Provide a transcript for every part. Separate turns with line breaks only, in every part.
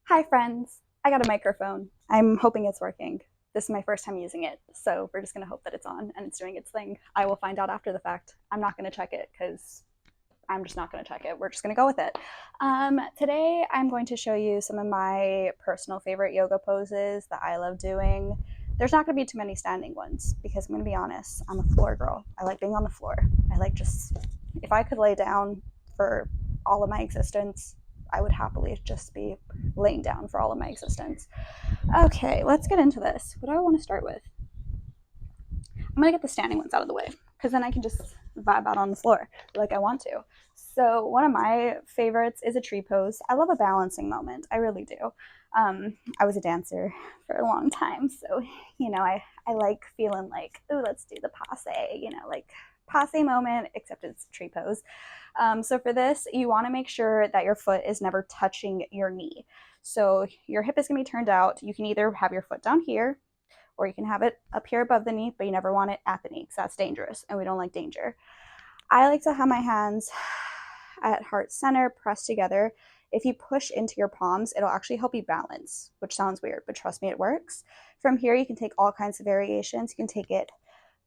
Hi friends, I got a microphone. I'm hoping it's working. This is my first time using it, so we're just gonna hope that it's on and it's doing its thing. I will find out after the fact. I'm not gonna check it because I'm just not gonna check it. We're just gonna go with it. Today I'm going to show you some of my personal favorite yoga poses that I love doing. There's not gonna be too many standing ones because I'm gonna be honest, I'm a floor girl. I like being on the floor. I like just, if I could lay down for all of my existence, I would happily just be laying down for all of my existence. Okay, let's get into this. What do I want to start with? I'm gonna get the standing ones out of the way because then I can just vibe out on the floor like I want to. So one of my favorites is a tree pose. I love a balancing moment. I really do. I was a dancer for a long time, so I like feeling like, oh, let's do the passe. Like passe moment, except it's a tree pose. So for this, you want to make sure that your foot is never touching your knee. So your hip is going to be turned out. You can either have your foot down here or you can have it up here above the knee, but you never want it at the knee because that's dangerous and we don't like danger. I like to have my hands at heart center pressed together. If you push into your palms, it'll actually help you balance, which sounds weird, but trust me, it works. From here, you can take all kinds of variations. You can take it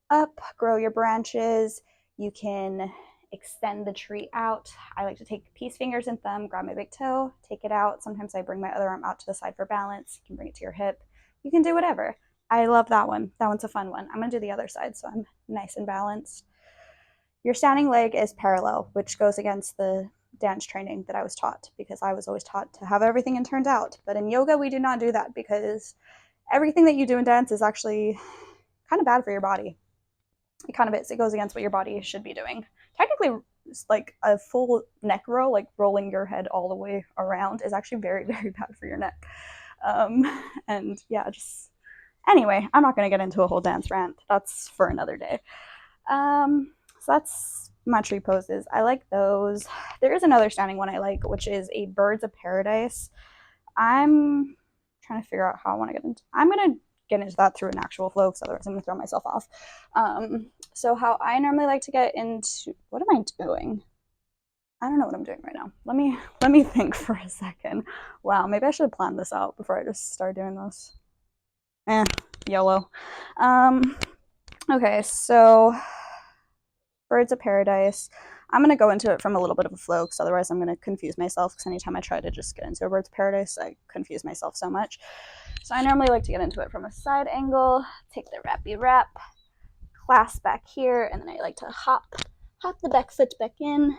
up, grow your branches. You can extend the tree out. I like to take peace fingers and thumb, grab my big toe, take it out. Sometimes I bring my other arm out to the side for balance. You can bring it to your hip. You can do whatever. I love that one. That one's a fun one. I'm going to do the other side so I'm nice and balanced. Your standing leg is parallel, which goes against the dance training that I was taught because I was always taught to have everything in turned out. But in yoga, we do not do that because everything that you do in dance is actually kind of bad for your body. It kind of is. It goes against what your body should be doing. Technically, like a full neck roll, like rolling your head all the way around, is actually very, very bad for your neck. Um, and yeah, just anyway, I'm not going to get into a whole dance rant. That's for another day. So that's my tree poses. I like those. There is another standing one I like, which is a Birds of Paradise. I'm trying to figure out how I want to get into. I'm gonna get into that through an actual flow, because otherwise I'm gonna throw myself off. So how I normally like to get into, what am I doing? I don't know what I'm doing right now. Let me think for a second. Wow, maybe I should have planned this out before I just start doing this. YOLO. Okay, so Birds of Paradise. I'm going to go into it from a little bit of a flow because otherwise I'm going to confuse myself because anytime I try to just get into a Birds of Paradise, I confuse myself so much. So I normally like to get into it from a side angle, take the wrappy wrap, clasp back here, and then I like to hop the back foot back in.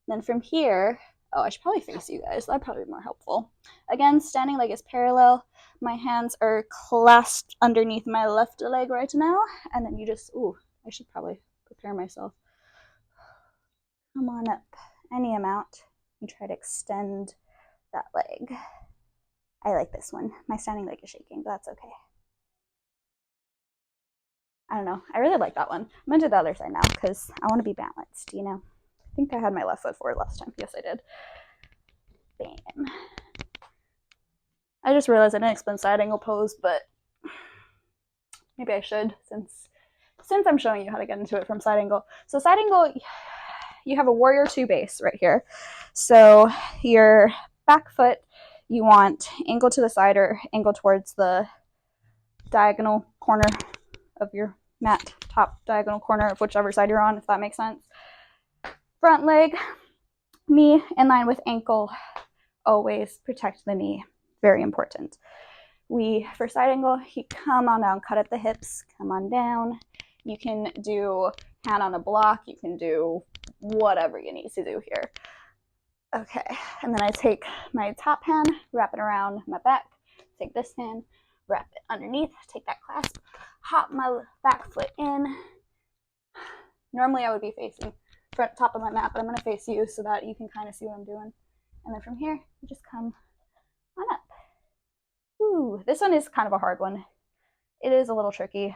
Then from here, oh, I should probably face you guys. That'd probably be more helpful. Again, standing leg is parallel. My hands are clasped underneath my left leg right now. And then you just, ooh, I should probably prepare myself. Come on up any amount and try to extend that leg. I like this one. My standing leg is shaking, but that's okay. I don't know. I really like that one. I'm going to do the other side now because I want to be balanced, I think I had my left foot forward last time. Yes, I did. Bam. I just realized I didn't explain side angle pose, but maybe I should since I'm showing you how to get into it from side angle. So side angle, you have a warrior two base right here. So your back foot, you want angle to the side or angle towards the diagonal corner of your mat, top diagonal corner of whichever side you're on, if that makes sense. Front leg, knee in line with ankle. Always protect the knee. Very important. For side angle, you come on down, cut at the hips, come on down. You can do hand on a block. You can do whatever you need to do here. Okay, and then I take my top hand, wrap it around my back, take this hand, wrap it underneath, take that clasp, hop my back foot in. Normally I would be facing front top of my mat, but I'm going to face you so that you can kind of see what I'm doing. And then from here, you just come on up. Ooh, this one is kind of a hard one. It is a little tricky,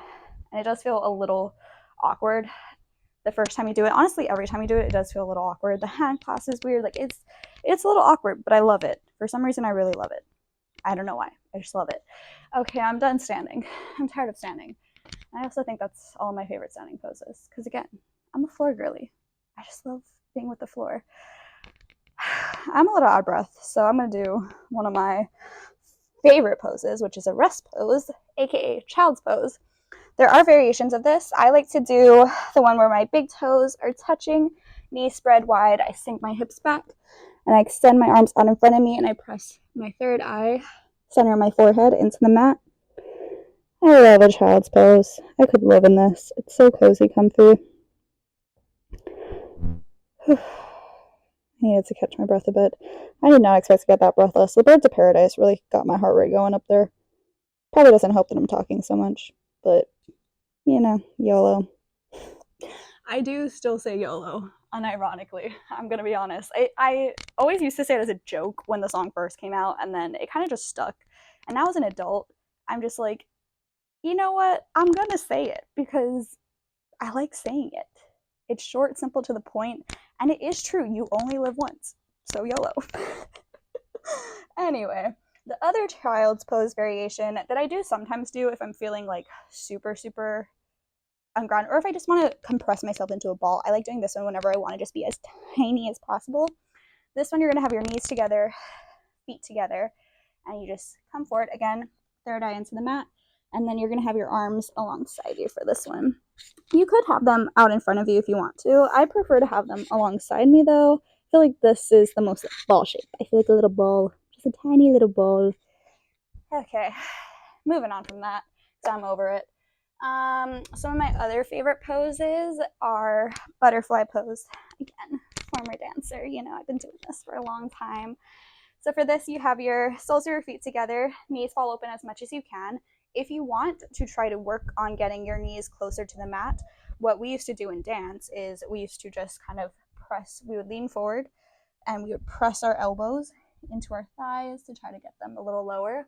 and it does feel a little awkward the first time you do it. Honestly, every time you do it, it does feel a little awkward. The hand clasp is weird. Like it's a little awkward, but I love it. For some reason, I really love it. I don't know why. I just love it. Okay, I'm done standing. I'm tired of standing. I also think that's all of my favorite standing poses because, again, I'm a floor girly. I just love being with the floor. I'm a little out of breath, so I'm going to do one of my favorite poses, which is a rest pose, aka child's pose. There are variations of this. I like to do the one where my big toes are touching, knees spread wide, I sink my hips back, and I extend my arms out in front of me, and I press my third eye, center of my forehead, into the mat. I love a child's pose. I could live in this. It's so cozy, comfy. I needed to catch my breath a bit. I did not expect to get that breathless. The Birds of Paradise really got my heart rate going up there. Probably doesn't help that I'm talking so much, but, you know, YOLO. I do still say YOLO, unironically. I'm gonna be honest. I always used to say it as a joke when the song first came out, and then it kind of just stuck. And now as an adult, I'm just like, you know what? I'm gonna say it because I like saying it. It's short, simple, to the point, and it is true. You only live once, so YOLO. Anyway, the other child's pose variation that I do sometimes do if I'm feeling like super, super ungrounded, or if I just want to compress myself into a ball, I like doing this one whenever I want to just be as tiny as possible. This one, you're going to have your knees together, feet together, and you just come forward. Again, third eye into the mat, and then you're going to have your arms alongside you for this one. You could have them out in front of you if you want to. I prefer to have them alongside me, though. I feel like this is the most ball shape. I feel like a little ball, just a tiny little ball. Okay, moving on from that, because I'm over it. Some of my other favorite poses are butterfly pose. Again, former dancer, you know, I've been doing this for a long time. So for this, you have your soles of your feet together, knees fall open as much as you can. If you want to try to work on getting your knees closer to the mat, what we used to do in dance is we used to just kind of press, we would lean forward and we would press our elbows into our thighs to try to get them a little lower.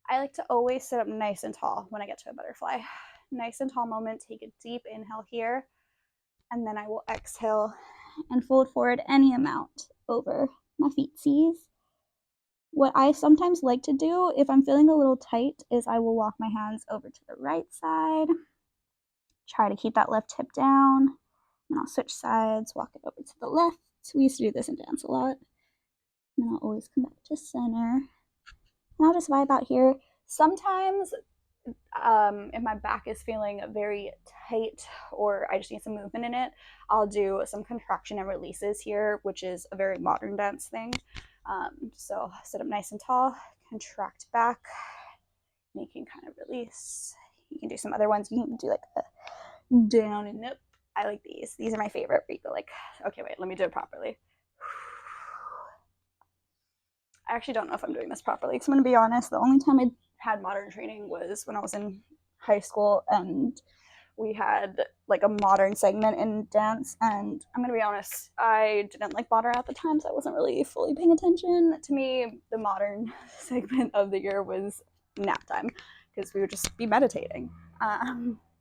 I like to always sit up nice and tall when I get to a butterfly. Nice and tall moment, take a deep inhale here, and then I will exhale and fold forward any amount over my feetsies. What I sometimes like to do if I'm feeling a little tight is I will walk my hands over to the right side, try to keep that left hip down, and I'll switch sides, walk it over to the left. We used to do this in dance a lot. And then I'll always come back to center. And I'll just vibe out here. Sometimes if my back is feeling very tight or I just need some movement in it, I'll do some contraction and releases here, which is a very modern dance thing. So sit up nice and tall, contract back, and you can kind of release. You can do some other ones. You can do like a down and up. I like these. These are my favorite where you go like, okay, wait, let me do it properly. I actually don't know if I'm doing this properly because I'm going to be honest, the only time I had modern training was when I was in high school and we had like a modern segment in dance, and I'm gonna be honest, I didn't like modern at the time, so I wasn't really fully paying attention. To me, the modern segment of the year was nap time because we would just be meditating.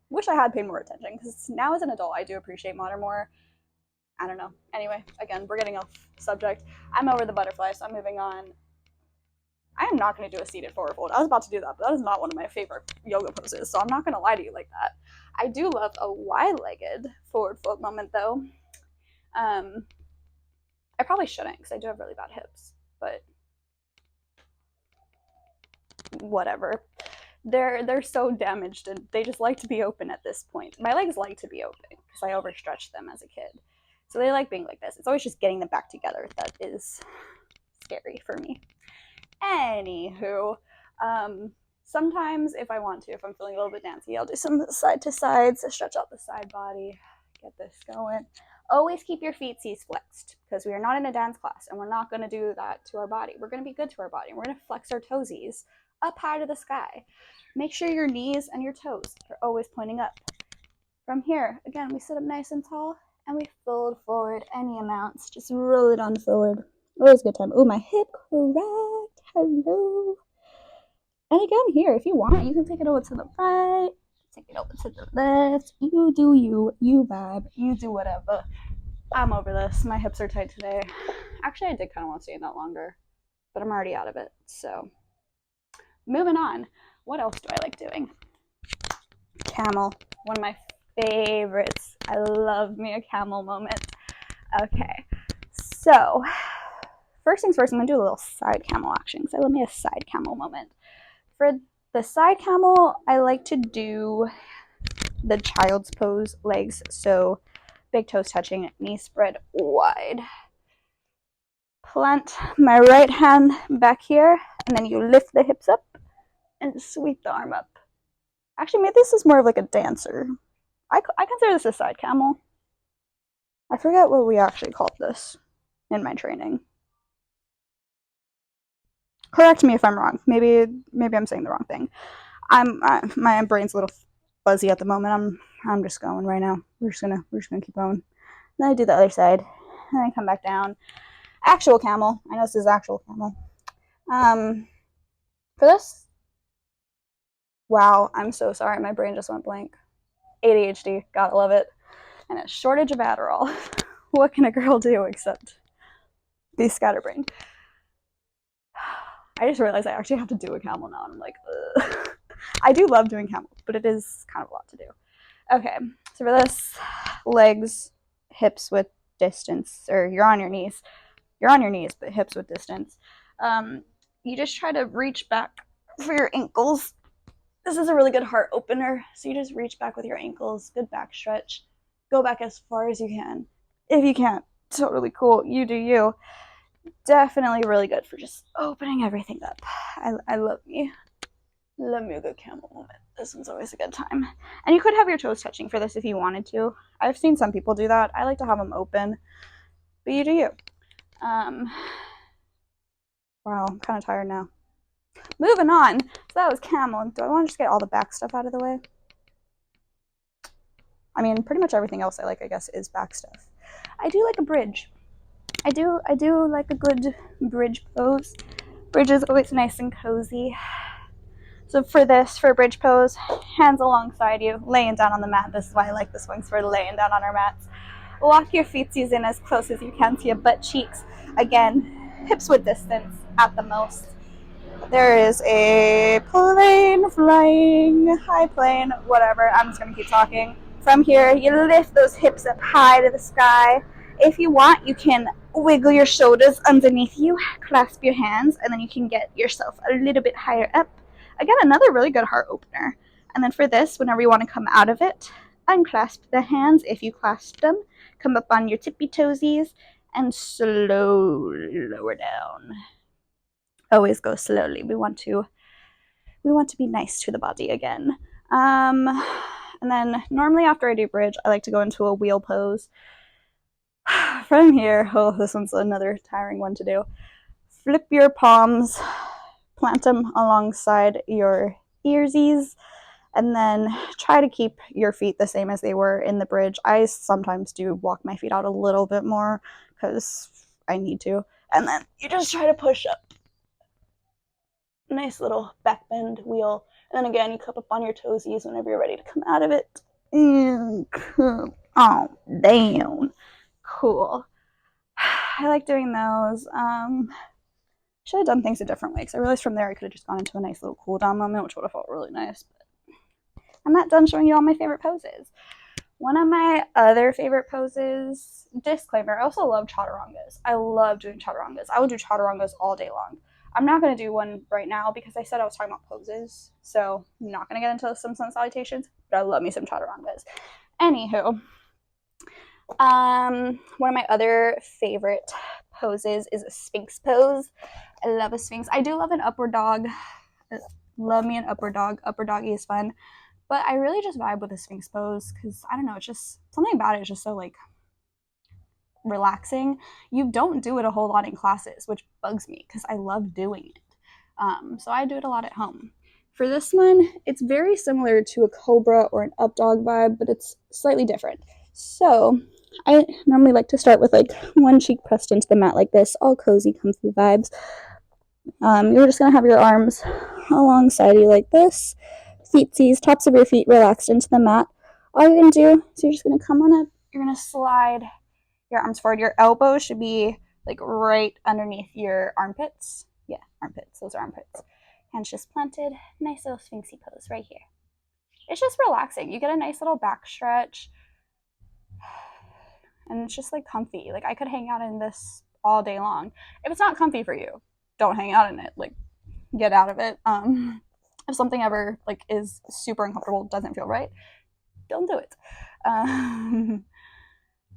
Wish I had paid more attention because now as an adult I do appreciate modern more. I don't know. Anyway, again, we're getting off subject. I'm over the butterfly, so I'm moving on. I am not going to do a seated forward fold. I was about to do that, but that is not one of my favorite yoga poses, so I'm not going to lie to you like that. I do love a wide-legged forward fold moment, though. I probably shouldn't because I do have really bad hips, but whatever. They're so damaged and they just like to be open at this point. My legs like to be open because I overstretched them as a kid. So they like being like this. It's always just getting them back together that is scary for me. Anywho, sometimes if I want to, if I'm feeling a little bit dancy, I'll do some side to sides, stretch out the side body, get this going. Always keep your feetsies flexed because we are not in a dance class and we're not going to do that to our body. We're going to be good to our body. We're going to flex our toesies up high to the sky. Make sure your knees and your toes are always pointing up. From here, again, we sit up nice and tall and we fold forward any amounts. Just roll it on forward. Always a good time. Oh, my hip cracked. Hello. And again, here, if you want, you can take it over to the right, take it over to the left. You do you. You vibe. You do whatever. I'm over this. My hips are tight today. Actually, I did kind of want to stay in that longer, but I'm already out of it. So, moving on. What else do I like doing? Camel. One of my favorites. I love me a camel moment. Okay. So, first things first, I'm going to do a little side camel action because I love me a side camel moment. For the side camel, I like to do the child's pose legs. So big toes touching, knees spread wide. Plant my right hand back here, and then you lift the hips up and sweep the arm up. Actually, maybe this is more of like a dancer. I consider this a side camel. I forget what we actually called this in my training. Correct me if I'm wrong. Maybe I'm saying the wrong thing. My brain's a little fuzzy at the moment. I'm just going right now. We're just gonna keep going. Then I do the other side, and then I come back down. Actual camel. I know this is actual camel. For this, wow, I'm so sorry. My brain just went blank. ADHD, gotta love it, and a shortage of Adderall. What can a girl do except be scatterbrained? I just realized I actually have to do a camel now, and I'm like, ugh. I do love doing camel, but it is kind of a lot to do. Okay, so for this, legs, hips with distance, or you're on your knees, but hips with distance. You just try to reach back for your ankles. This is a really good heart opener. So you just reach back with your ankles, good back stretch. Go back as far as you can. If you can't, totally cool. You do you. Definitely really good for just opening everything up. I love me. Love me a good camel moment. This one's always a good time. And you could have your toes touching for this if you wanted to. I've seen some people do that. I like to have them open. But you do you. Wow, I'm kind of tired now. Moving on. So that was camel. Do I want to just get all the back stuff out of the way? I mean, pretty much everything else I like, I guess, is back stuff. I do like a bridge. I do like a good bridge pose. Bridge is always nice and cozy. So for this, for a bridge pose, hands alongside you, laying down on the mat. This is why I like this one, because we're laying down on our mats. Walk your feetsies in as close as you can to your butt cheeks. Again, hips with distance at the most. There is a plane flying, high plane, whatever. I'm just going to keep talking. From here, you lift those hips up high to the sky. If you want, you can wiggle your shoulders underneath you, clasp your hands, and then you can get yourself a little bit higher up. Again, another really good heart opener. And then for this, whenever you want to come out of it, unclasp the hands if you clasp them. Come up on your tippy toesies and slowly lower down. Always go slowly. We want to be nice to the body again. And then normally after I do bridge, I like to go into a wheel pose. From here, oh, this one's another tiring one to do. Flip your palms, plant them alongside your earsies, and then try to keep your feet the same as they were in the bridge. I sometimes do walk my feet out a little bit more because I need to. And then you just try to push up. Nice little back bend wheel. And then again, you cup up on your toesies whenever you're ready to come out of it. And come on down. Cool. I like doing those. Should have done things a different way, because I realized from there I could have just gone into a nice little cool down moment, which would have felt really nice. But I'm not done showing you all my favorite poses. One of my other favorite poses, disclaimer, I also love chaturangas. I love doing chaturangas. I will do chaturangas all day long. I'm not going to do one right now because I said I was talking about poses, so I'm not going to get into some sun salutations, but I love me some chaturangas. Anywho, one of my other favorite poses is a Sphinx pose. I love a Sphinx. I do love an upward dog. Love me an upward dog. Upward doggy is fun. But I really just vibe with a Sphinx pose because, I don't know, it's just, something about it is just so, like, relaxing. You don't do it a whole lot in classes, which bugs me because I love doing it. So I do it a lot at home. For this one, it's very similar to a cobra or an up dog vibe, but it's slightly different. So I normally like to start with like one cheek pressed into the mat like this, all cozy, comfy vibes. You're just going to have your arms alongside you like this. Feetsies, tops of your feet relaxed into the mat. All you're going to do is you're just going to come on up. You're going to slide your arms forward. Your elbows should be like right underneath your armpits. Yeah, armpits. Those are armpits. Hands just planted. Nice little sphinxy pose right here. It's just relaxing. You get a nice little back stretch. And it's just like comfy. Like I could hang out in this all day long. If it's not comfy for you, don't hang out in it. Like, get out of it. If something ever like is super uncomfortable, doesn't feel right, don't do it.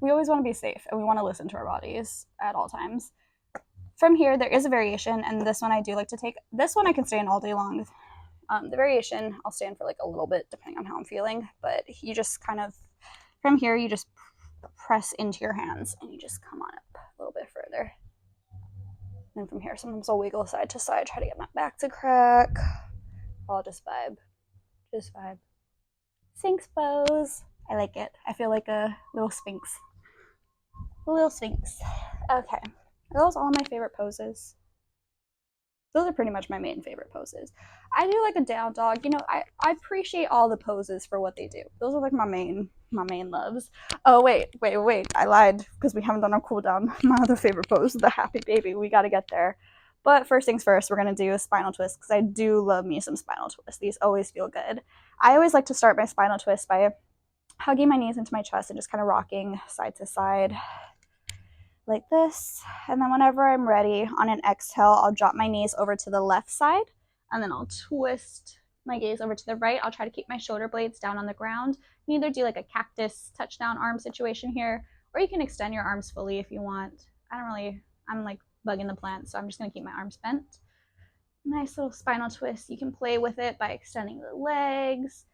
We always want to be safe and we want to listen to our bodies at all times. From here, there is a variation, and this one I do like to take. This one I can stay in all day long. The variation, I'll stay in for like a little bit depending on how I'm feeling, but you just kind of, from here, you just press into your hands and you just come on up a little bit further. And from here, sometimes I'll wiggle side to side, try to get my back to crack. I'll just vibe. Just vibe. Sphinx pose. I like it. I feel like a little sphinx. A little sphinx. Okay. Are those all my favorite poses? Those are pretty much my main favorite poses. I do like a down dog. You know, I appreciate all the poses for what they do. Those are like my main loves. Oh, wait. I lied because we haven't done our cool down. My other favorite pose is the happy baby. We got to get there. But first things first, we're going to do a spinal twist because I do love me some spinal twists. These always feel good. I always like to start my spinal twist by hugging my knees into my chest and just kind of rocking side to side like this. And then whenever I'm ready, on an exhale, I'll drop my knees over to the left side and then I'll twist my gaze over to the right. I'll try to keep my shoulder blades down on the ground. You can either do like a cactus touchdown arm situation here, or you can extend your arms fully if you want. I'm like bugging the plant, so I'm just gonna keep my arms bent. Nice little spinal twist. You can play with it by extending the legs,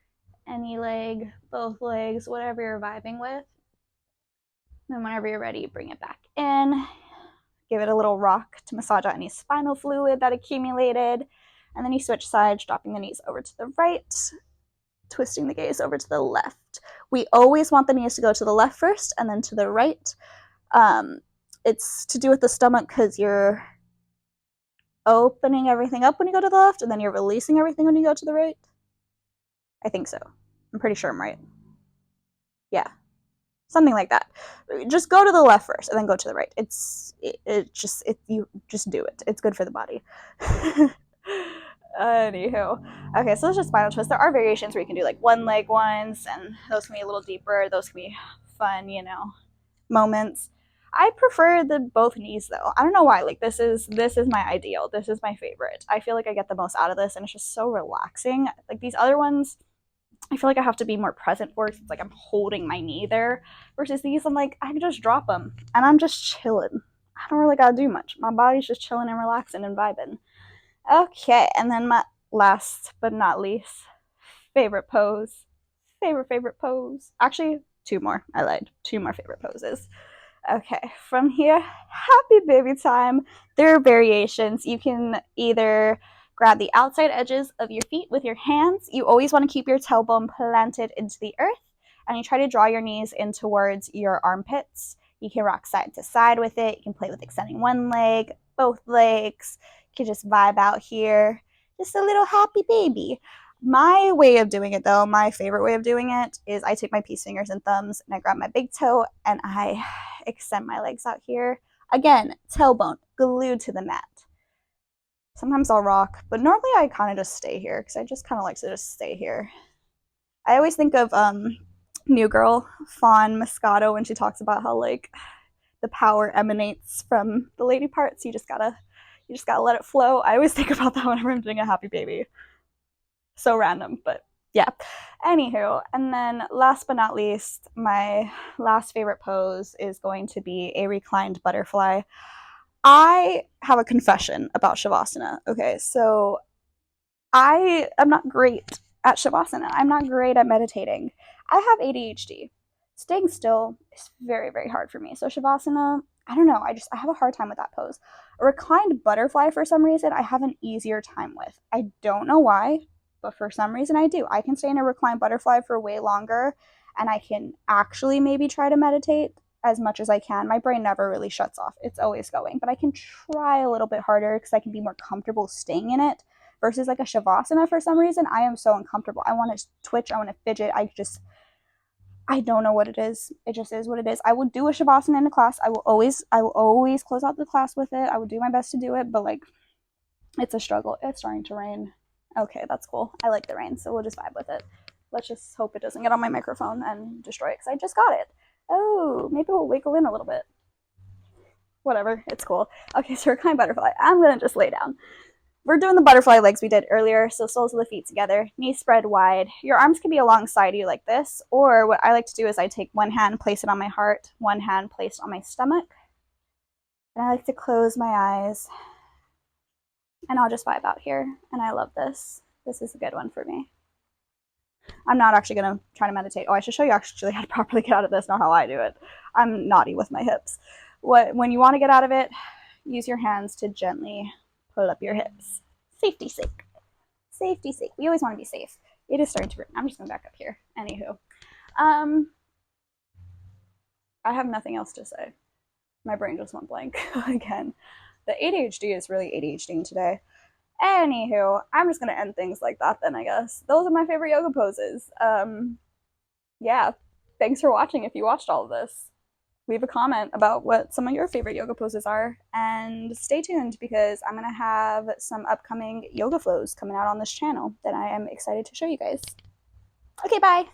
any leg, both legs, whatever you're vibing with. Then whenever you're ready, bring it back in. Give it a little rock to massage out any spinal fluid that accumulated. And then you switch sides, dropping the knees over to the right, twisting the gaze over to the left. We always want the knees to go to the left first and then to the right. It's to do with the stomach because you're opening everything up when you go to the left and then you're releasing everything when you go to the right. I think so. I'm pretty sure I'm right. Yeah. Something like that. Just go to the left first and then go to the right. You just do it. It's good for the body. Anywho. Okay, so those are spinal twists. There are variations where you can do like one leg ones, and those can be a little deeper. Those can be fun, moments. I prefer the both knees though. I don't know why. Like this is my ideal. This is my favorite. I feel like I get the most out of this and it's just so relaxing. Like these other ones, I feel like I have to be more present for it. It's like I'm holding my knee there. Versus these, I'm like, I can just drop them and I'm just chilling. I don't really gotta do much. My body's just chilling and relaxing and vibing. Okay, and then my last but not least favorite pose. Favorite pose. Actually, two more. I lied. Two more favorite poses. Okay, from here, happy baby time. There are variations. You can either grab the outside edges of your feet with your hands. You always want to keep your tailbone planted into the earth, and you try to draw your knees in towards your armpits. You can rock side to side with it. You can play with extending one leg, both legs. You can just vibe out here. Just a little happy baby. My way of doing it though, my favorite way of doing it is I take my peace fingers and thumbs and I grab my big toe and I extend my legs out here. Again, tailbone glued to the mat. Sometimes I'll rock, but normally I kind of just stay here because I just kind of like to just stay here. I always think of New Girl, Fawn Moscato, when she talks about how like the power emanates from the lady parts. You just gotta let it flow. I always think about that whenever I'm doing a happy baby. So random, but yeah. Anywho, and then last but not least, my last favorite pose is going to be a reclined butterfly. I have a confession about Shavasana. Okay, so I am not great at Shavasana. I'm not great at meditating. I have ADHD. Staying still is very, very hard for me. So Shavasana, I don't know. I have a hard time with that pose. A reclined butterfly, for some reason, I have an easier time with. I don't know why, but for some reason I do. I can stay in a reclined butterfly for way longer, and I can actually maybe try to meditate as much as I can. My brain never really shuts off. It's always going, but I can try a little bit harder because I can be more comfortable staying in it versus like a Shavasana. For some reason, I am so uncomfortable. I want to twitch. I want to fidget. I don't know what it is. It just is what it is. I would do a Shavasana in a class. I will always close out the class with it. I would do my best to do it, but like, it's a struggle. It's starting to rain. Okay, that's cool. I like the rain, so we'll just vibe with it. Let's just hope it doesn't get on my microphone and destroy it, because I just got it. Oh, maybe we'll wiggle in a little bit. Whatever, it's cool. Okay, so reclined butterfly. I'm gonna just lay down. We're doing the butterfly legs we did earlier, so soles of the feet together, knees spread wide. Your arms can be alongside you like this, or what I like to do is I take one hand, place it on my heart, one hand placed on my stomach, and I like to close my eyes, and I'll just vibe out here, and I love this. This is a good one for me. I'm not actually going to try to meditate. Oh, I should show you actually how to properly get out of this, not how I do it. I'm naughty with my hips. When you want to get out of it, use your hands to gently pull up your hips. Safety sake. Safety sake. We always want to be safe. It is starting to burn. I'm just going back up here. Anywho. I have nothing else to say. My brain just went blank again. The ADHD is really ADHDing today. Anywho, I'm just going to end things like that then, I guess. Those are my favorite yoga poses. Yeah. Thanks for watching if you watched all of this. Leave a comment about what some of your favorite yoga poses are, and stay tuned because I'm going to have some upcoming yoga flows coming out on this channel that I am excited to show you guys. Okay, bye!